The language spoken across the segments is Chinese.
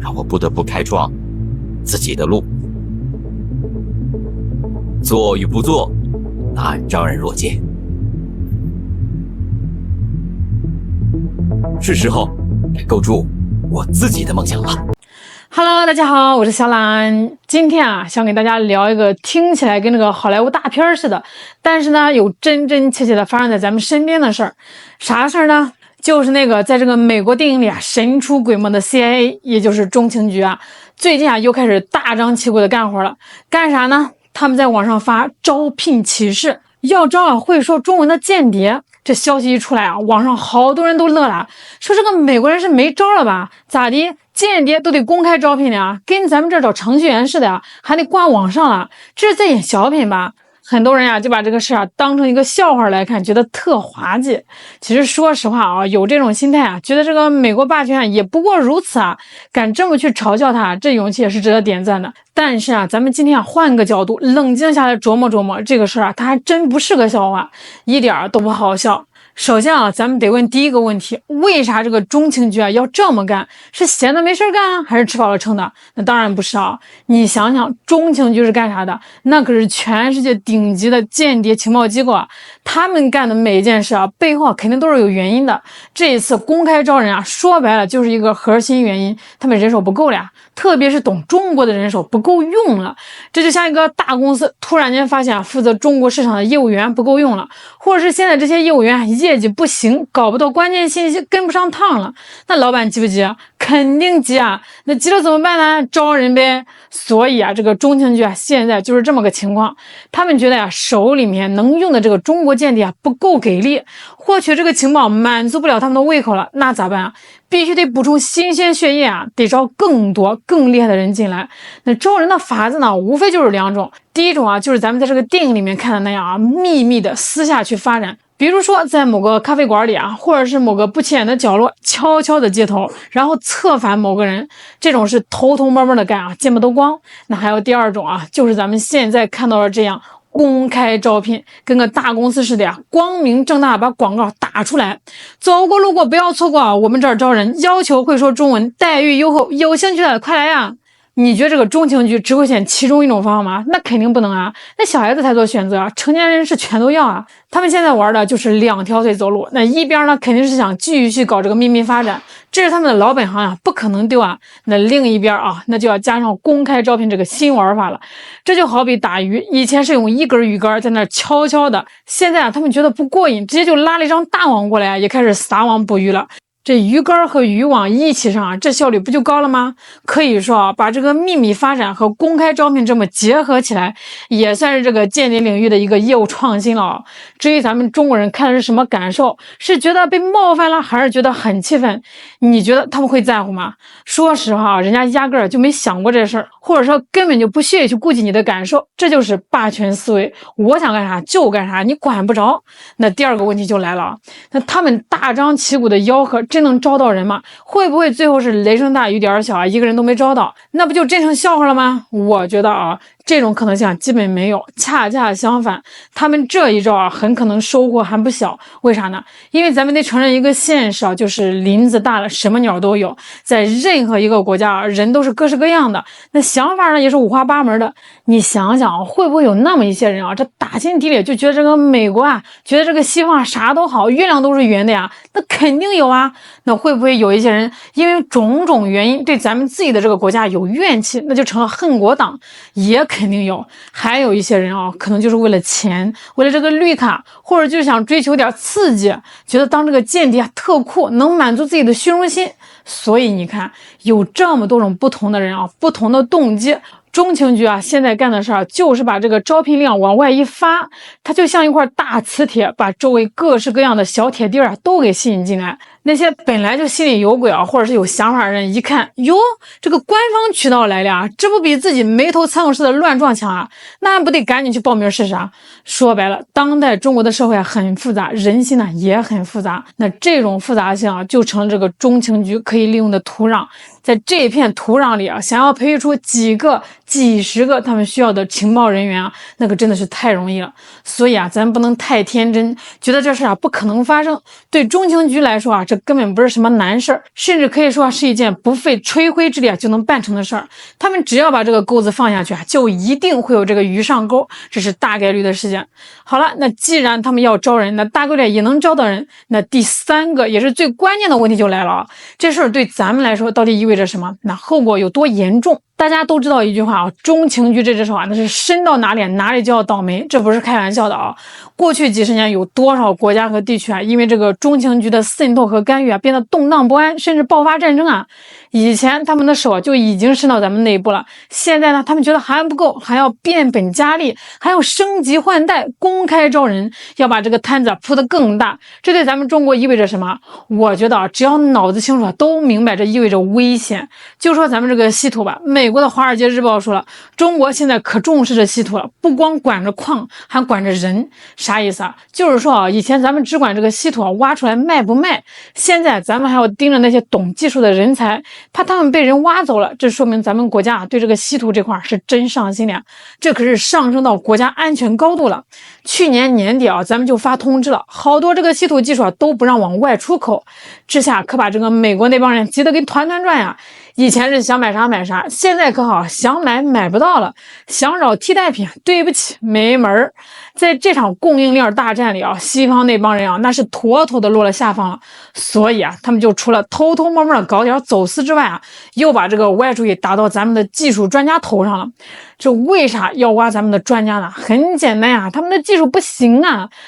让我不得不开创自己的路。做与不做，答案昭然若揭。是时候该构筑我自己的梦想了。Hello， 大家好，我是小懒。今天想给大家聊一个听起来跟那个好莱坞大片似的，但是呢，有真真切切的发生在咱们身边的事儿。啥事儿呢？就是那个在这个美国电影里神出鬼没的 CIA， 也就是中情局最近又开始大张旗鼓的干活了。干啥呢？他们在网上发招聘启事，要招会说中文的间谍。这消息一出来网上好多人都乐了，说这个美国人是没招了吧？咋的？间谍都得公开招聘的跟咱们这找程序员似的还得挂网上了，这是在演小品吧？很多人就把这个事当成一个笑话来看，觉得特滑稽。其实说实话有这种心态觉得这个美国霸权也不过如此敢这么去嘲笑他，这勇气也是值得点赞的。但是咱们今天换个角度，冷静下来琢磨琢磨这个事它还真不是个笑话，一点都不好笑。首先咱们得问第一个问题，为啥这个中情局要这么干？是闲的没事干还是吃饱了撑的？那当然不是你想想，中情局是干啥的？那可是全世界顶级的间谍情报机构他们干的每一件事背后肯定都是有原因的。这一次公开招人说白了就是一个核心原因，他们人手不够了特别是懂中国的人手不够用了。这就像一个大公司突然间发现负责中国市场的业务员不够用了，或者是现在这些业务员业绩不行，搞不到关键信息，跟不上趟了，那老板急不急？肯定急那急了怎么办呢？招人呗。所以这个中情局现在就是这么个情况，他们觉得手里面能用的这个中国间谍不够给力，获取这个情报满足不了他们的胃口了，那咋办必须得补充新鲜血液得招更多更厉害的人进来。那招人的法子呢，无非就是两种。第一种就是咱们在这个电影里面看的那样秘密的私下去发展。比如说在某个咖啡馆里或者是某个不起眼的角落悄悄的接头，然后策反某个人，这种是偷偷摸摸的干见不得光。那还有第二种就是咱们现在看到的这样公开招聘，跟个大公司似的光明正大把广告打出来，走过路过不要错过我们这儿招人，要求会说中文，待遇优厚，有兴趣的快来你觉得这个中情局只会选其中一种方法吗？那肯定不能那小孩子才做选择成年人是全都要他们现在玩的就是两条腿走路，那一边呢肯定是想继续搞这个秘密发展，这是他们的老本行不可能丢那另一边那就要加上公开招聘这个新玩法了。这就好比打鱼，以前是用一根鱼竿在那悄悄的，现在他们觉得不过瘾，直接就拉了一张大网过来也开始撒网捕鱼了。这鱼竿和渔网一起上这效率不就高了吗？可以说把这个秘密发展和公开招聘这么结合起来，也算是这个间谍领域的一个业务创新了至于咱们中国人看的是什么感受，是觉得被冒犯了还是觉得很气愤？你觉得他们会在乎吗？说实话人家压根儿就没想过这事儿，或者说根本就不屑于去顾及你的感受，这就是霸权思维，我想干啥就干啥，你管不着。那第二个问题就来了那他们大张旗鼓的吆喝真能招到人吗？会不会最后是雷声大雨点小一个人都没招到，那不就真成笑话了吗？我觉得这种可能性基本没有，恰恰相反，他们这一招很可能收获还不小。为啥呢？因为咱们得承认一个现实就是林子大了什么鸟都有，在任何一个国家人都是各式各样的，那想法呢也是五花八门的。你想想会不会有那么一些人这打心底里就觉得这个美国觉得这个西方啥都好，月亮都是圆的那肯定有那会不会有一些人因为种种原因对咱们自己的这个国家有怨气，那就成了恨国党？也肯定有。还有一些人可能就是为了钱，为了这个绿卡，或者就是想追求点刺激，觉得当这个间谍特酷，能满足自己的虚荣心。所以你看有这么多种不同的人不同的动机。中情局现在干的事就是把这个招聘量往外一发，它就像一块大磁铁，把周围各式各样的小铁钉都给吸引进来。那些本来就心里有鬼或者是有想法的人一看，哟，这个官方渠道来了这不比自己没头苍蝇似的乱撞强那不得赶紧去报名试试说白了，当代中国的社会很复杂，人心也很复杂，那这种复杂性就成了这个中情局可以利用的土壤。在这片土壤里想要培育出几个几十个他们需要的情报人员那可真的是太容易了。所以咱不能太天真，觉得这事不可能发生。对中情局来说这根本不是什么难事儿，甚至可以说是一件不费吹灰之力就能办成的事儿。他们只要把这个钩子放下去就一定会有这个鱼上钩，这是大概率的事件。好了，那既然他们要招人，那大概率也能招到人。那第三个也是最关键的问题就来了这事儿对咱们来说到底意味着什么？那后果有多严重？大家都知道一句话中情局这只手那是伸到哪里哪里就要倒霉，这不是开玩笑的过去几十年有多少国家和地区因为这个中情局的渗透和干预变得动荡不安，甚至爆发战争以前他们的手就已经伸到咱们内部了，现在呢他们觉得还不够，还要变本加厉，还要升级换代，公开招人，要把这个摊子铺得更大。这对咱们中国意味着什么？我觉得只要脑子清楚都明白这意味着危险。就说咱们这个稀土吧，美国的《华尔街日报》说了，中国现在可重视这稀土了，不光管着矿，还管着人。啥意思就是说以前咱们只管这个稀土挖出来卖不卖，现在咱们还要盯着那些懂技术的人才，怕他们被人挖走了。这说明咱们国家对这个稀土这块是真上心了，这可是上升到国家安全高度了。去年年底咱们就发通知了，好多这个稀土技术都不让往外出口，这下可把这个美国那帮人急得跟团团转呀。以前是想买啥买啥，现在可好，想买买不到了，想找替代品，对不起，没门儿。在这场供应链大战里西方那帮人那是妥妥的落了下风了。所以他们就除了偷偷摸摸的搞点走私之外又把这个歪主意打到咱们的技术专家头上了。这为啥要挖咱们的专家呢？很简单他们的技术不行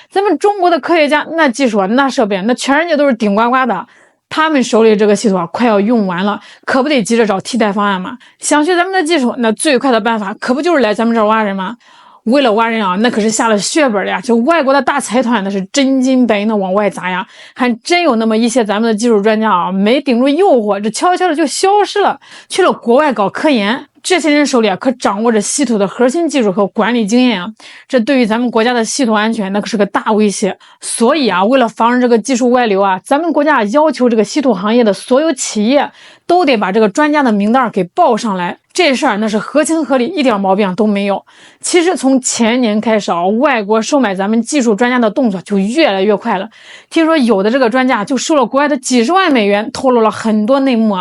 咱们中国的科学家那技术那设备那全世界都是顶呱呱的，他们手里这个系统快要用完了，可不得急着找替代方案吗？想学咱们的技术，那最快的办法可不就是来咱们这儿挖人吗？为了挖人那可是下了血本的就外国的大财团那是真金白银的往外砸还真有那么一些咱们的技术专家没顶住诱惑，这悄悄的就消失了，去了国外搞科研。这些人手里可掌握着稀土的核心技术和管理经验这对于咱们国家的稀土安全那可是个大威胁。所以为了防止这个技术外流咱们国家要求这个稀土行业的所有企业都得把这个专家的名单给报上来，这事儿那是合情合理，一点毛病都没有。其实从前年开始外国收买咱们技术专家的动作就越来越快了。听说有的这个专家就收了国外的几十万美元，透露了很多内幕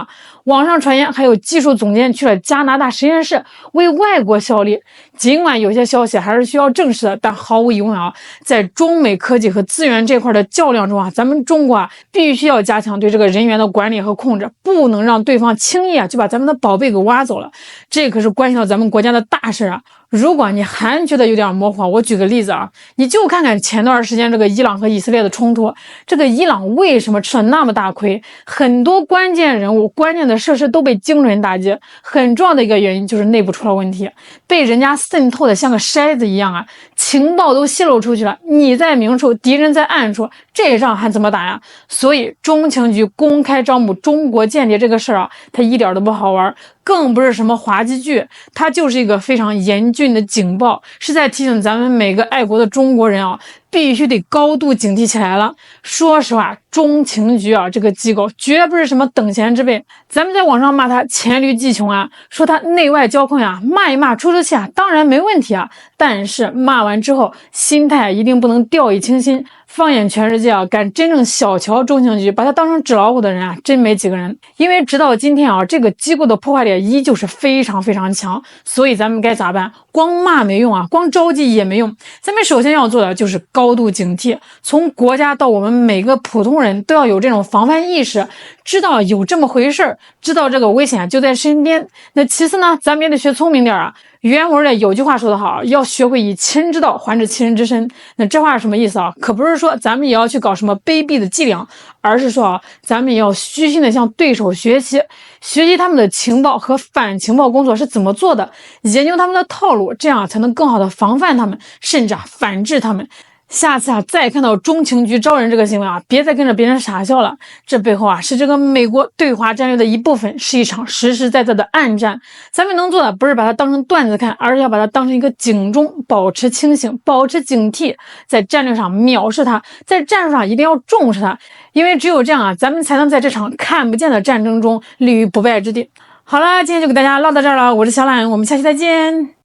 网上传言还有技术总监去了加拿大实验室为外国效力。尽管有些消息还是需要证实的，但毫无疑问在中美科技和资源这块的较量中咱们中国必须要加强对这个人员的管理和控制，不能让对方轻易就把咱们的宝贝给挖走了，这可是关系到咱们国家的大事如果你还觉得有点模糊，我举个例子你就看看前段时间这个伊朗和以色列的冲突，这个伊朗为什么吃了那么大亏？很多关键人物、关键的设施都被精准打击，很重要的一个原因就是内部出了问题，被人家渗透的像个筛子一样情报都泄露出去了，你在明处，敌人在暗处，这仗还怎么打呀？所以中情局公开招募中国间谍这个事儿它一点都不好玩，更不是什么滑稽剧，它就是一个非常严峻的警报，是在提醒咱们每个爱国的中国人必须得高度警惕起来了。说实话，中情局这个机构绝不是什么等闲之辈，咱们在网上骂他黔驴技穷说他内外交困骂一骂出气当然没问题但是骂完之后心态一定不能掉以轻心。放眼全世界敢真正小瞧中情局，把它当成纸老虎的人真没几个人。因为直到今天这个机构的破坏力依旧是非常非常强，所以咱们该咋办？光骂没用光着急也没用，咱们首先要做的就是高度警惕，从国家到我们每个普通人都要有这种防范意识，知道有这么回事，知道这个危险就在身边。那其次呢，咱们也得学聪明点原文里有句话说得好，要学会以其人之道还治其人之身。那这话是什么意思可不是说咱们也要去搞什么卑鄙的伎俩，而是说咱们也要虚心的向对手学习他们的情报和反情报工作是怎么做的，研究他们的套路，这样才能更好的防范他们，甚至反制他们。下次再看到中情局招人这个新闻别再跟着别人傻笑了，这背后是这个美国对华战略的一部分，是一场实实在在的暗战。咱们能做的不是把它当成段子看，而是要把它当成一个警钟，保持清醒，保持警惕，在战略上藐视它，在战术上一定要重视它，因为只有这样咱们才能在这场看不见的战争中立于不败之地。好了，今天就给大家唠到这儿了，我是小懒，我们下期再见。